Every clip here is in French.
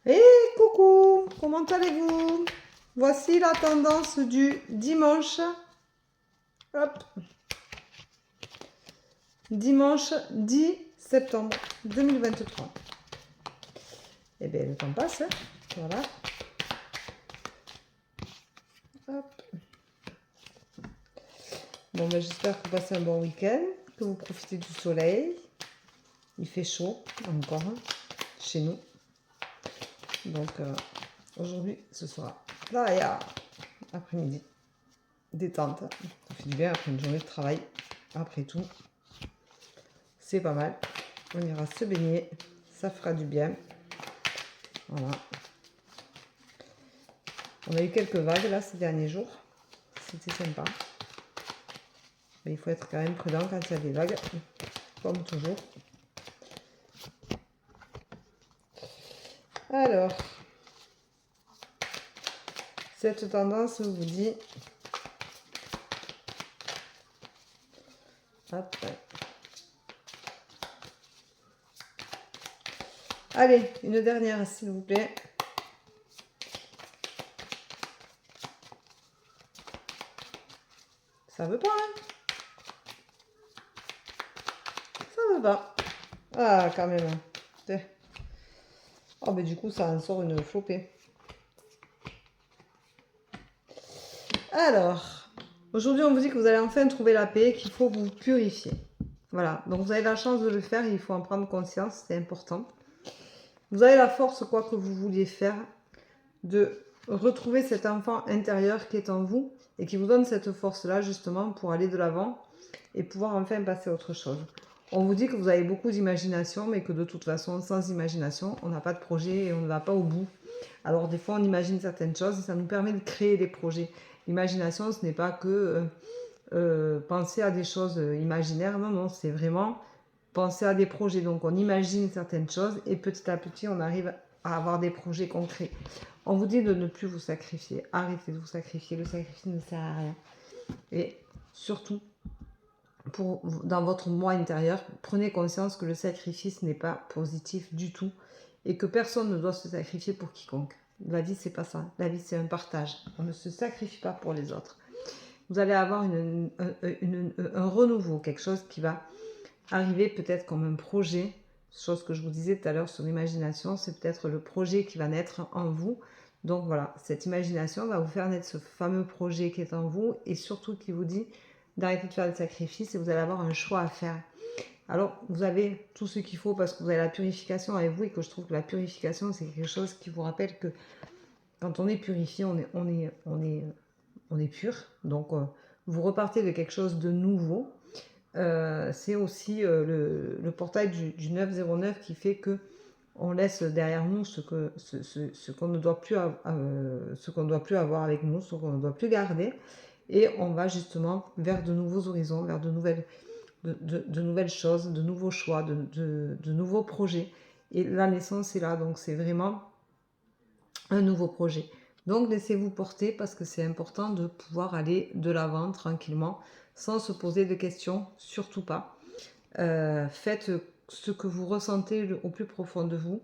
Et coucou, comment allez-vous? Voici la tendance du dimanche. Hop. Dimanche 10 septembre 2023. Eh bien, le temps passe. Hein. Voilà. Hop. Bon, ben, j'espère que vous passez un bon week-end, que vous profitez du soleil. Il fait chaud encore chez nous. Donc, aujourd'hui, ce sera playa après-midi. Détente. Ça fait du bien après une journée de travail. Après tout, c'est pas mal. On ira se baigner. Ça fera du bien. Voilà. On a eu quelques vagues là ces derniers jours. C'était sympa. Mais il faut être quand même prudent quand il y a des vagues. Comme toujours. Alors, cette tendance vous dit... Hop. Allez, une dernière s'il vous plaît. Ça veut pas, hein? Ça veut pas. Ah, quand même. Oh, mais du coup, ça en sort une flopée. Alors, aujourd'hui, on vous dit que vous allez enfin trouver la paix, qu'il faut vous purifier. Voilà, donc vous avez la chance de le faire, il faut en prendre conscience, c'est important. Vous avez la force, quoi que vous vouliez faire, de retrouver cet enfant intérieur qui est en vous et qui vous donne cette force-là, justement, pour aller de l'avant et pouvoir enfin passer à autre chose. On vous dit que vous avez beaucoup d'imagination, mais que de toute façon, sans imagination, on n'a pas de projet et on ne va pas au bout. Alors des fois, on imagine certaines choses et ça nous permet de créer des projets. L'imagination, ce n'est pas que penser à des choses imaginaires, non, non, c'est vraiment penser à des projets. Donc on imagine certaines choses et petit à petit, on arrive à avoir des projets concrets. On vous dit de ne plus vous sacrifier. Arrêtez de vous sacrifier. Le sacrifice ne sert à rien. Et surtout, dans votre moi intérieur, prenez conscience que le sacrifice n'est pas positif du tout et que personne ne doit se sacrifier pour quiconque. La vie, c'est pas ça. La vie, c'est un partage. On ne se sacrifie pas pour les autres. Vous allez avoir un renouveau, quelque chose qui va arriver peut-être comme un projet. Chose que je vous disais tout à l'heure sur l'imagination, c'est peut-être le projet qui va naître en vous. Donc voilà, cette imagination va vous faire naître ce fameux projet qui est en vous et surtout qui vous dit d'arrêter de faire des sacrifices et vous allez avoir un choix à faire. Alors, vous avez tout ce qu'il faut parce que vous avez la purification avec vous et que je trouve que la purification, c'est quelque chose qui vous rappelle que quand on est purifié, on est pur. Donc, vous repartez de quelque chose de nouveau. C'est aussi le portail du 909 qui fait que on laisse derrière nous ce qu'on ne doit plus ce qu'on ne doit plus avoir avec nous, ce qu'on ne doit plus garder. Et on va justement vers de nouveaux horizons, vers de nouvelles choses, de nouveaux choix, de nouveaux projets. Et la naissance est là, donc c'est vraiment un nouveau projet. Donc laissez-vous porter parce que c'est important de pouvoir aller de l'avant tranquillement, sans se poser de questions, surtout pas. Faites ce que vous ressentez au plus profond de vous.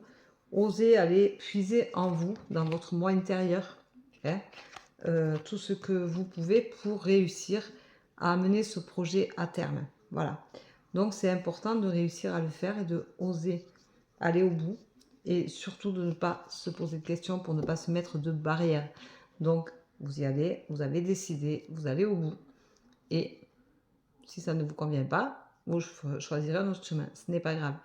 Osez aller puiser en vous, dans votre moi intérieur, hein, tout ce que vous pouvez pour réussir à amener ce projet à terme. Voilà. Donc c'est important de réussir à le faire et de oser aller au bout et surtout de ne pas se poser de questions pour ne pas se mettre de barrières. Donc vous y allez, vous avez décidé, vous allez au bout et si ça ne vous convient pas, vous choisirez un autre chemin. Ce n'est pas grave.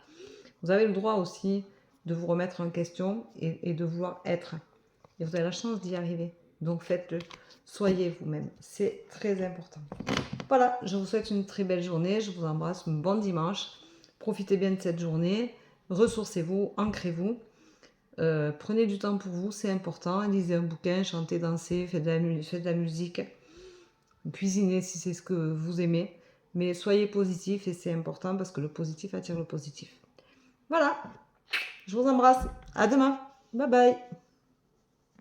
Vous avez le droit aussi de vous remettre en question et de vouloir être. Et vous avez la chance d'y arriver. Donc faites-le. Soyez vous-même. C'est très important. Voilà, je vous souhaite une très belle journée. Je vous embrasse. Un bon dimanche. Profitez bien de cette journée. Ressourcez-vous, ancrez-vous. Prenez du temps pour vous, c'est important. Lisez un bouquin, chantez, dansez, faites de la musique. Cuisinez si c'est ce que vous aimez. Mais soyez positif et c'est important parce que le positif attire le positif. Voilà, je vous embrasse. À demain. Bye bye.